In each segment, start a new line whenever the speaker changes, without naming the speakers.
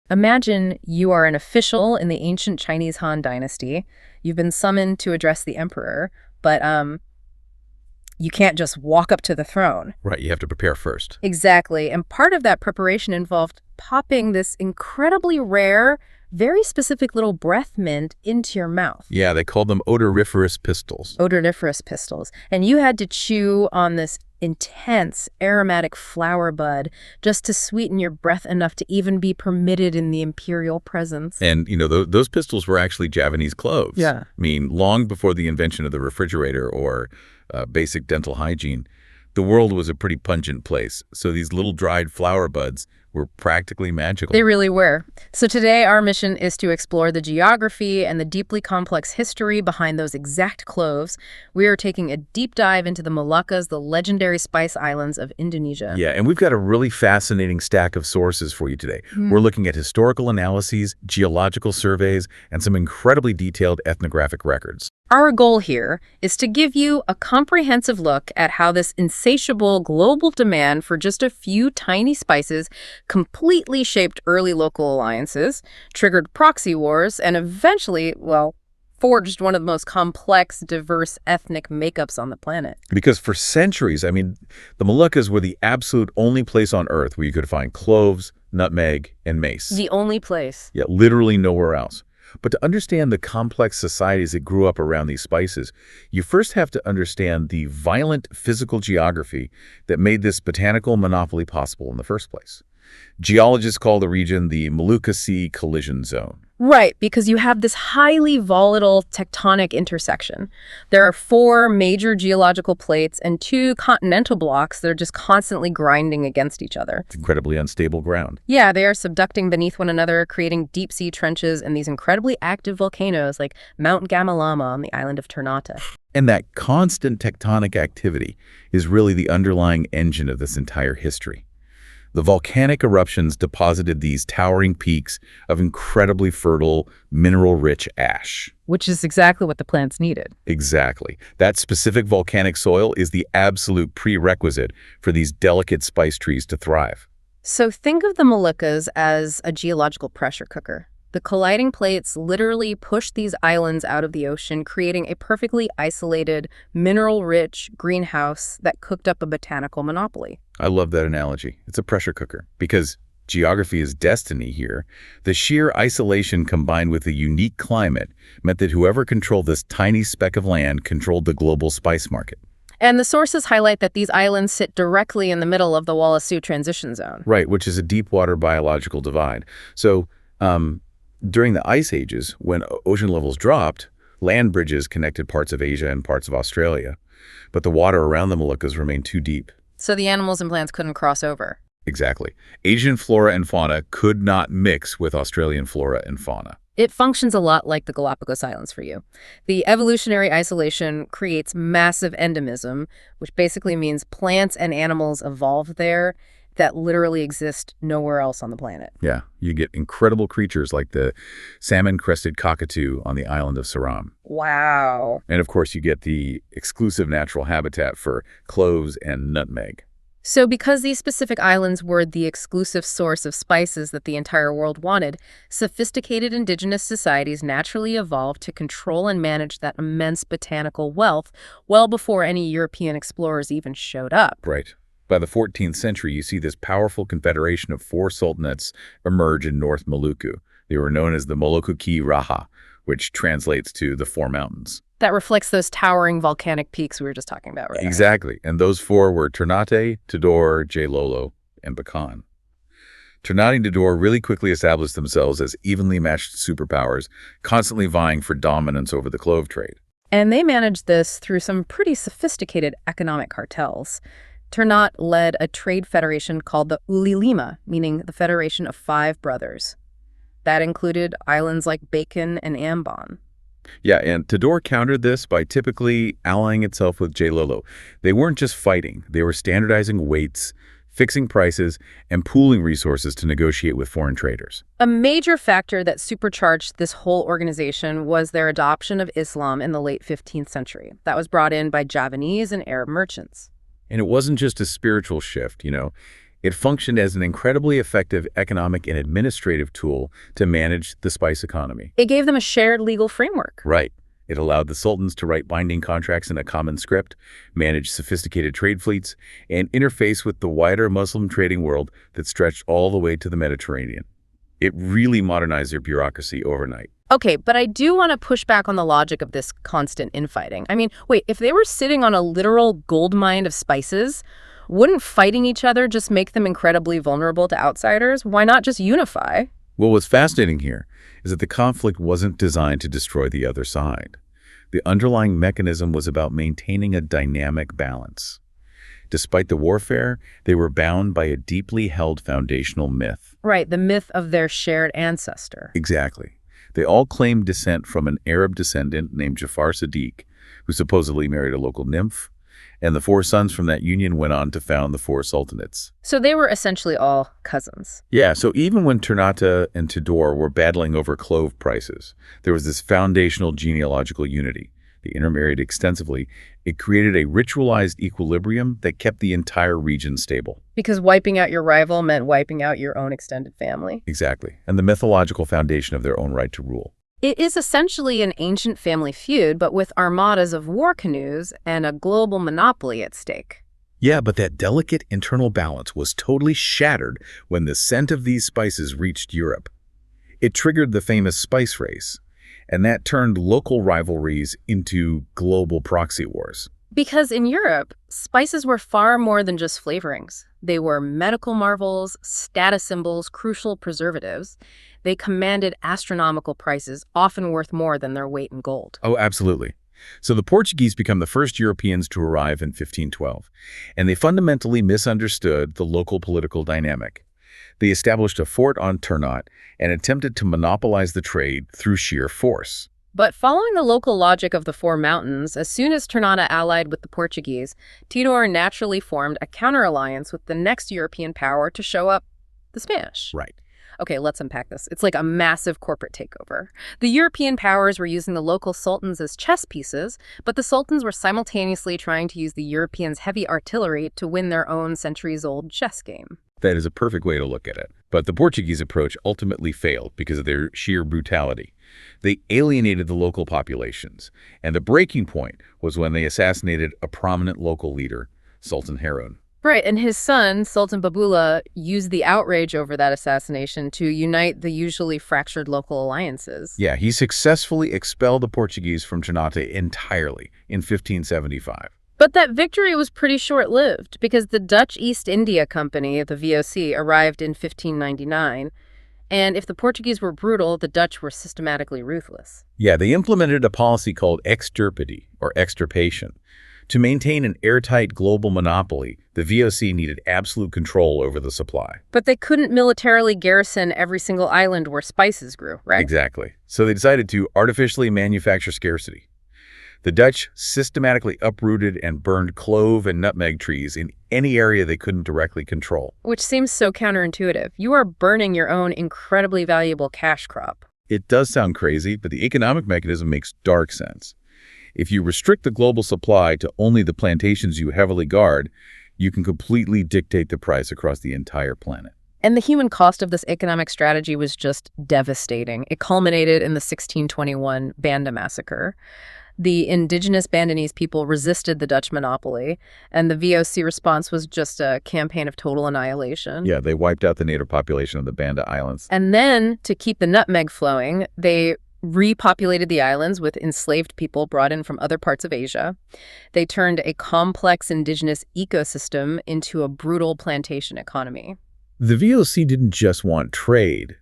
Imagine you are an official in the ancient Chinese Han Dynasty. You've been summoned to address the emperor, but you can't just walk up to the throne.
Right, you have to prepare first.
Exactly. And part of that preparation involved popping this incredibly rare, very specific little breath mint into your mouth.
Yeah, they called them odoriferous pistils.
Odoriferous pistils. And you had to chew on this intense aromatic flower bud just to sweeten your breath enough to even be permitted in the imperial presence.
And, those pistils were actually Javanese cloves.
Yeah.
I mean, long before the invention of the refrigerator or basic dental hygiene, the world was a pretty pungent place. So these little dried flower buds were practically magical.
They really were. So today our mission is to explore the geography and the deeply complex history behind those exact cloves. We are taking a deep dive into the Moluccas, the legendary spice islands of Indonesia.
Yeah, and we've got a really fascinating stack of sources for you today. We're looking at historical analyses, geological surveys, and some incredibly detailed ethnographic records.
Our goal here is to give you a comprehensive look at how this insatiable global demand for just a few tiny spices completely shaped early local alliances, triggered proxy wars, and eventually, forged one of the most complex, diverse ethnic makeups on the planet.
Because for centuries, the Moluccas were the absolute only place on Earth where you could find cloves, nutmeg, and mace.
The only place.
Yeah, literally nowhere else. But to understand the complex societies that grew up around these spices, you first have to understand the violent physical geography that made this botanical monopoly possible in the first place. Geologists call the region the Molucca Sea Collision Zone.
Right, because you have this highly volatile tectonic intersection. There are 4 major geological plates and 2 continental blocks that are just constantly grinding against each other.
It's incredibly unstable ground.
Yeah, they are subducting beneath one another, creating deep-sea trenches and these incredibly active volcanoes like Mount Gamalama on the island of Ternate.
And that constant tectonic activity is really the underlying engine of this entire history. The volcanic eruptions deposited these towering peaks of incredibly fertile, mineral-rich ash.
Which is exactly what the plants needed.
Exactly. That specific volcanic soil is the absolute prerequisite for these delicate spice trees to thrive.
So think of the Moluccas as a geological pressure cooker. The colliding plates literally pushed these islands out of the ocean, creating a perfectly isolated, mineral-rich greenhouse that cooked up a botanical monopoly.
I love that analogy. It's a pressure cooker because geography is destiny here. The sheer isolation combined with the unique climate meant that whoever controlled this tiny speck of land controlled the global spice market.
And the sources highlight that these islands sit directly in the middle of the Wallacea transition zone.
Right, which is a deep water biological divide. So, during the ice ages, when ocean levels dropped, land bridges connected parts of Asia and parts of Australia, but the water around the Moluccas remained too deep.
So the animals and plants couldn't cross over.
Exactly. Asian flora and fauna could not mix with Australian flora and fauna.
It functions a lot like the Galapagos Islands for you. The evolutionary isolation creates massive endemism, which basically means plants and animals evolved there that literally exist nowhere else on the planet.
Yeah, you get incredible creatures like the salmon-crested cockatoo on the island of Ceram.
Wow.
And of course, you get the exclusive natural habitat for cloves and nutmeg.
So because these specific islands were the exclusive source of spices that the entire world wanted, sophisticated indigenous societies naturally evolved to control and manage that immense botanical wealth well before any European explorers even showed up.
Right. By the 14th century, you see this powerful confederation of 4 sultanates emerge in North Maluku. They were known as the Moluku Raja, which translates to the 4 mountains.
That reflects those towering volcanic peaks we were just talking about, right?
Exactly. And those 4 were Ternate, Tidore, Jailolo, and Bakan. Ternate and Tidore really quickly established themselves as evenly matched superpowers, constantly vying for dominance over the clove trade.
And they managed this through some pretty sophisticated economic cartels. Ternate led a trade federation called the Ulilima, meaning the Federation of 5 Brothers. That included islands like Bacon and Ambon.
Yeah, and Tidore countered this by typically allying itself with Jailolo. They weren't just fighting, they were standardizing weights, fixing prices, and pooling resources to negotiate with foreign traders.
A major factor that supercharged this whole organization was their adoption of Islam in the late 15th century. That was brought in by Javanese and Arab merchants.
And it wasn't just a spiritual shift, It functioned as an incredibly effective economic and administrative tool to manage the spice economy.
It gave them a shared legal framework.
Right. It allowed the sultans to write binding contracts in a common script, manage sophisticated trade fleets, and interface with the wider Muslim trading world that stretched all the way to the Mediterranean. It really modernized their bureaucracy overnight.
Okay, but I do want to push back on the logic of this constant infighting. I mean, wait, if they were sitting on a literal gold mine of spices, wouldn't fighting each other just make them incredibly vulnerable to outsiders? Why not just unify?
Well, what's fascinating here is that the conflict wasn't designed to destroy the other side. The underlying mechanism was about maintaining a dynamic balance. Despite the warfare, they were bound by a deeply held foundational myth.
Right, the myth of their shared ancestor.
Exactly. They all claimed descent from an Arab descendant named Jafar Sadiq, who supposedly married a local nymph, and the 4 sons from that union went on to found the 4 sultanates.
So they were essentially all cousins.
Yeah, so even when Ternate and Tidore were battling over clove prices, there was this foundational genealogical unity. They intermarried extensively. It created a ritualized equilibrium that kept the entire region stable.
Because wiping out your rival meant wiping out your own extended family.
Exactly, and the mythological foundation of their own right to rule.
It is essentially an ancient family feud, but with armadas of war canoes and a global monopoly at stake.
Yeah, but that delicate internal balance was totally shattered when the scent of these spices reached Europe. It triggered the famous spice race, and that turned local rivalries into global proxy wars.
Because in Europe, spices were far more than just flavorings. They were medical marvels, status symbols, crucial preservatives. They commanded astronomical prices, often worth more than their weight in gold.
Oh, absolutely. So the Portuguese become the first Europeans to arrive in 1512, and they fundamentally misunderstood the local political dynamic. They established a fort on Ternate and attempted to monopolize the trade through sheer force.
But following the local logic of the 4 mountains, as soon as Ternate allied with the Portuguese, Tidore naturally formed a counter-alliance with the next European power to show up, the Spanish.
Right.
Okay, let's unpack this. It's like a massive corporate takeover. The European powers were using the local sultans as chess pieces, but the sultans were simultaneously trying to use the Europeans' heavy artillery to win their own centuries-old chess game.
That is a perfect way to look at it. But the Portuguese approach ultimately failed because of their sheer brutality. They alienated the local populations, and the breaking point was when they assassinated a prominent local leader, Sultan Harun.
Right, and his son, Sultan Babula, used the outrage over that assassination to unite the usually fractured local alliances.
Yeah, he successfully expelled the Portuguese from Ternate entirely in 1575.
But that victory was pretty short-lived because the Dutch East India Company, the VOC, arrived in 1599. And if the Portuguese were brutal, the Dutch were systematically ruthless.
Yeah, they implemented a policy called extirpity, or extirpation. To maintain an airtight global monopoly, the VOC needed absolute control over the supply.
But they couldn't militarily garrison every single island where spices grew, right?
Exactly. So they decided to artificially manufacture scarcity. The Dutch systematically uprooted and burned clove and nutmeg trees in any area they couldn't directly control.
Which seems so counterintuitive. You are burning your own incredibly valuable cash crop.
It does sound crazy, but the economic mechanism makes dark sense. If you restrict the global supply to only the plantations you heavily guard, you can completely dictate the price across the entire planet.
And the human cost of this economic strategy was just devastating. It culminated in the 1621 Banda massacre. The indigenous Bandanese people resisted the Dutch monopoly, and the VOC response was just a campaign of total annihilation.
Yeah, they wiped out the native population of the Banda Islands.
And then, to keep the nutmeg flowing, they repopulated the islands with enslaved people brought in from other parts of Asia. They turned a complex indigenous ecosystem into a brutal plantation economy.
The VOC didn't just want trade.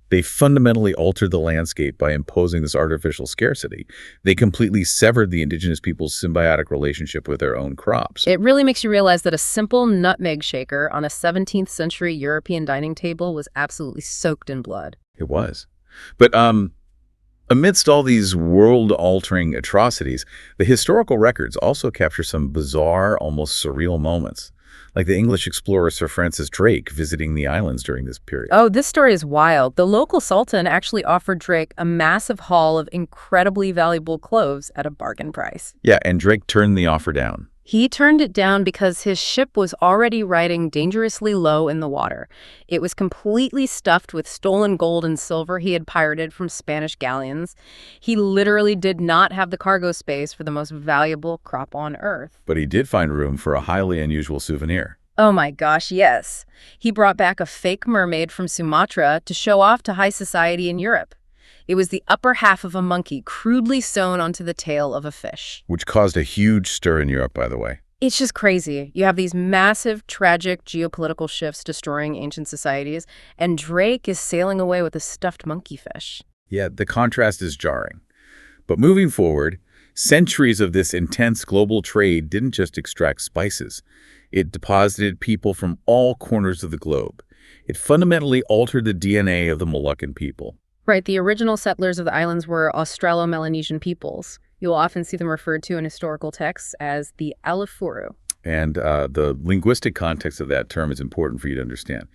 They fundamentally altered the landscape by imposing this artificial scarcity. They completely severed the indigenous people's symbiotic relationship with their own crops.
It really makes you realize that a simple nutmeg shaker on a 17th century European dining table was absolutely soaked in blood.
It was. But amidst all these world-altering atrocities, the historical records also capture some bizarre, almost surreal moments, like the English explorer Sir Francis Drake visiting the islands during this period.
Oh, this story is wild. The local sultan actually offered Drake a massive haul of incredibly valuable cloves at a bargain price.
Yeah, and Drake turned the offer down.
He turned it down because his ship was already riding dangerously low in the water. It was completely stuffed with stolen gold and silver he had pirated from Spanish galleons. He literally did not have the cargo space for the most valuable crop on Earth.
But he did find room for a highly unusual souvenir.
Oh my gosh, yes. He brought back a fake mermaid from Sumatra to show off to high society in Europe. It was the upper half of a monkey crudely sewn onto the tail of a fish.
Which caused a huge stir in Europe, by the way.
It's just crazy. You have these massive, tragic geopolitical shifts destroying ancient societies, and Drake is sailing away with a stuffed monkey fish.
Yeah, the contrast is jarring. But moving forward, centuries of this intense global trade didn't just extract spices. It deposited people from all corners of the globe. It fundamentally altered the DNA of the Moluccan people.
Right, the original settlers of the islands were Australo-Melanesian peoples. You'll often see them referred to in historical texts as the Alifuru.
And the linguistic context of that term is important for you to understand.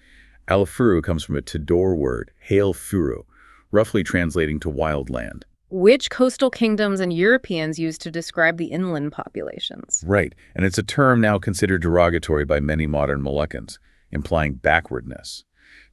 Alifuru comes from a Tidor word, hail furu, roughly translating to wild land.
Which coastal kingdoms and Europeans used to describe the inland populations.
Right, and it's a term now considered derogatory by many modern Moluccans, implying backwardness.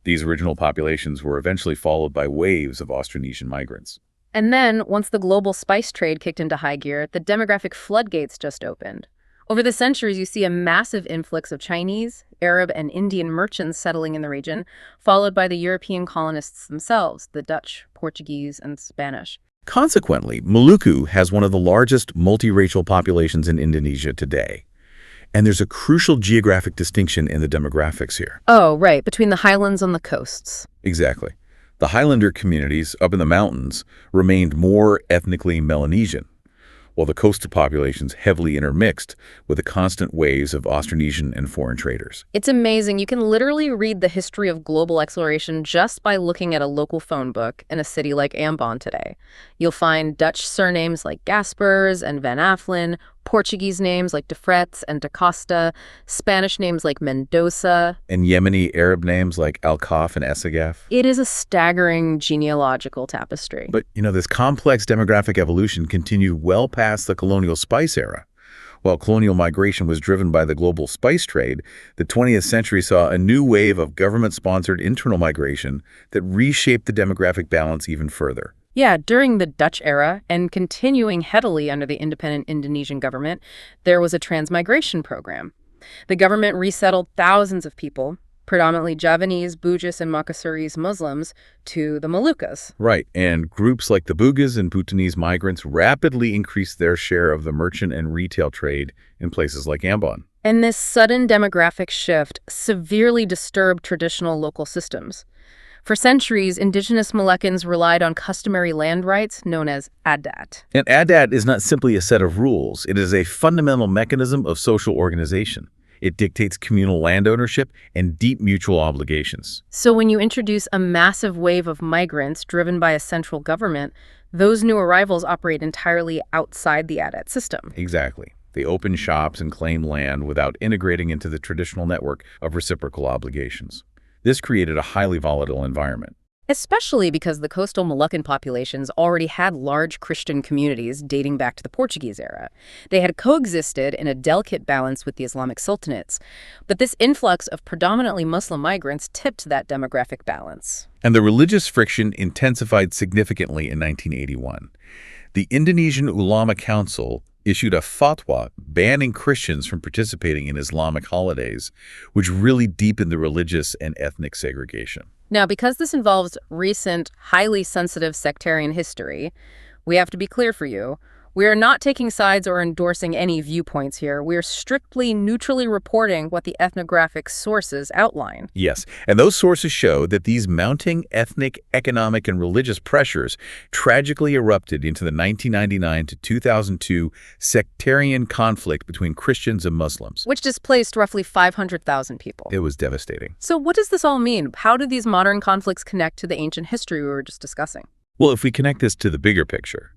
These original populations were eventually followed by waves of Austronesian migrants.
And then, once the global spice trade kicked into high gear, the demographic floodgates just opened. Over the centuries, you see a massive influx of Chinese, Arab, and Indian merchants settling in the region, followed by the European colonists themselves, the Dutch, Portuguese, and Spanish.
Consequently, Maluku has one of the largest multiracial populations in Indonesia today. And there's a crucial geographic distinction in the demographics here.
Oh, right, between the highlands and the coasts.
Exactly. The Highlander communities up in the mountains remained more ethnically Melanesian, while the coastal populations heavily intermixed with the constant waves of Austronesian and foreign traders.
It's amazing. You can literally read the history of global exploration just by looking at a local phone book in a city like Ambon today. You'll find Dutch surnames like Gaspers and Van Afflen, Portuguese names like de Frets and da Costa, Spanish names like Mendoza,
and Yemeni Arab names like Al-Khaf and Essagaf.
It is a staggering genealogical tapestry.
But, this complex demographic evolution continued well past the colonial spice era. While colonial migration was driven by the global spice trade, the 20th century saw a new wave of government-sponsored internal migration that reshaped the demographic balance even further.
Yeah, during the Dutch era, and continuing heavily under the independent Indonesian government, there was a transmigration program. The government resettled thousands of people, predominantly Javanese, Bugis, and Makassarese Muslims, to the Moluccas.
Right, and groups like the Bugis and Bhutanese migrants rapidly increased their share of the merchant and retail trade in places like Ambon.
And this sudden demographic shift severely disturbed traditional local systems. For centuries, indigenous Moluccans relied on customary land rights known as adat.
And adat is not simply a set of rules. It is a fundamental mechanism of social organization. It dictates communal land ownership and deep mutual obligations.
So when you introduce a massive wave of migrants driven by a central government, those new arrivals operate entirely outside the adat system.
Exactly. They open shops and claim land without integrating into the traditional network of reciprocal obligations. This created a highly volatile environment.
Especially because the coastal Moluccan populations already had large Christian communities dating back to the Portuguese era. They had coexisted in a delicate balance with the Islamic sultanates. But this influx of predominantly Muslim migrants tipped that demographic balance.
And the religious friction intensified significantly in 1981. The Indonesian Ulama Council issued a fatwa banning Christians from participating in Islamic holidays, which really deepened the religious and ethnic segregation.
Now, because this involves recent, highly sensitive sectarian history, we have to be clear for you. We are not taking sides or endorsing any viewpoints here. We are strictly neutrally reporting what the ethnographic sources outline.
Yes, and those sources show that these mounting ethnic, economic, and religious pressures tragically erupted into the 1999 to 2002 sectarian conflict between Christians and Muslims,
which displaced roughly 500,000 people.
It was devastating.
So what does this all mean? How do these modern conflicts connect to the ancient history we were just discussing?
Well, if we connect this to the bigger picture,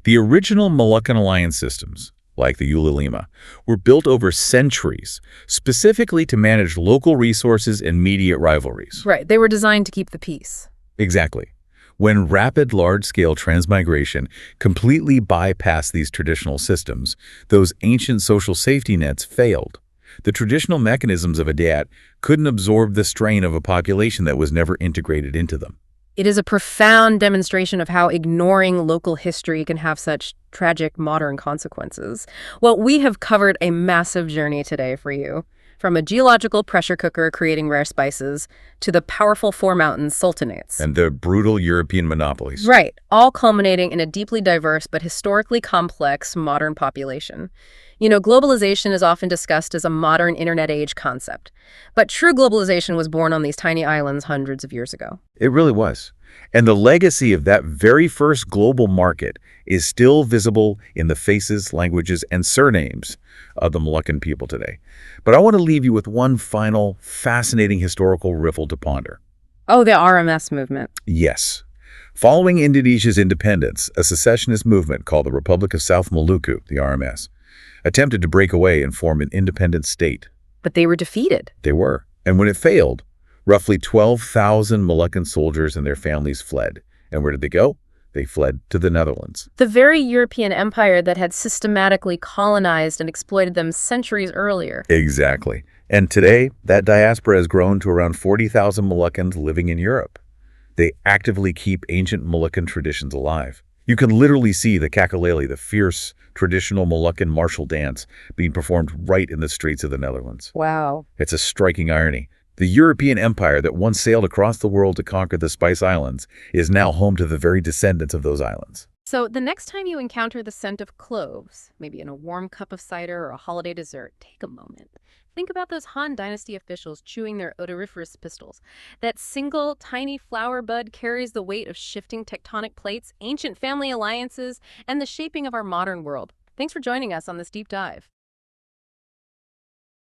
the original Moluccan alliance systems, like the Ulilima, were built over centuries, specifically to manage local resources and immediate rivalries.
Right, they were designed to keep the peace.
Exactly. When rapid, large-scale transmigration completely bypassed these traditional systems, those ancient social safety nets failed. The traditional mechanisms of a diet couldn't absorb the strain of a population that was never integrated into them.
It is a profound demonstration of how ignoring local history can have such tragic modern consequences. Well, we have covered a massive journey today for you. From a geological pressure cooker creating rare spices to the powerful Four Mountains sultanates.
And the brutal European monopolies.
Right, all culminating in a deeply diverse but historically complex modern population. You know, globalization is often discussed as a modern internet age concept, but true globalization was born on these tiny islands hundreds of years ago.
It really was. And the legacy of that very first global market is still visible in the faces, languages, and surnames of the Moluccan people today. But I want to leave you with one final fascinating historical riffle to ponder.
Oh, the RMS movement.
Yes. Following Indonesia's independence, a secessionist movement called the Republic of South Maluku, the RMS, attempted to break away and form an independent state.
But they were defeated.
They were. And when it failed, roughly 12,000 Moluccan soldiers and their families fled. And where did they go? They fled to the Netherlands.
The very European empire that had systematically colonized and exploited them centuries earlier.
Exactly. And today, that diaspora has grown to around 40,000 Moluccans living in Europe. They actively keep ancient Moluccan traditions alive. You can literally see the kakalele, the fierce, traditional Moluccan martial dance, being performed right in the streets of the Netherlands.
Wow.
It's a striking irony. The European empire that once sailed across the world to conquer the Spice Islands is now home to the very descendants of those islands.
So the next time you encounter the scent of cloves, maybe in a warm cup of cider or a holiday dessert, take a moment. Think about those Han Dynasty officials chewing their odoriferous pistils. That single, tiny flower bud carries the weight of shifting tectonic plates, ancient family alliances, and the shaping of our modern world. Thanks for joining us on this deep dive.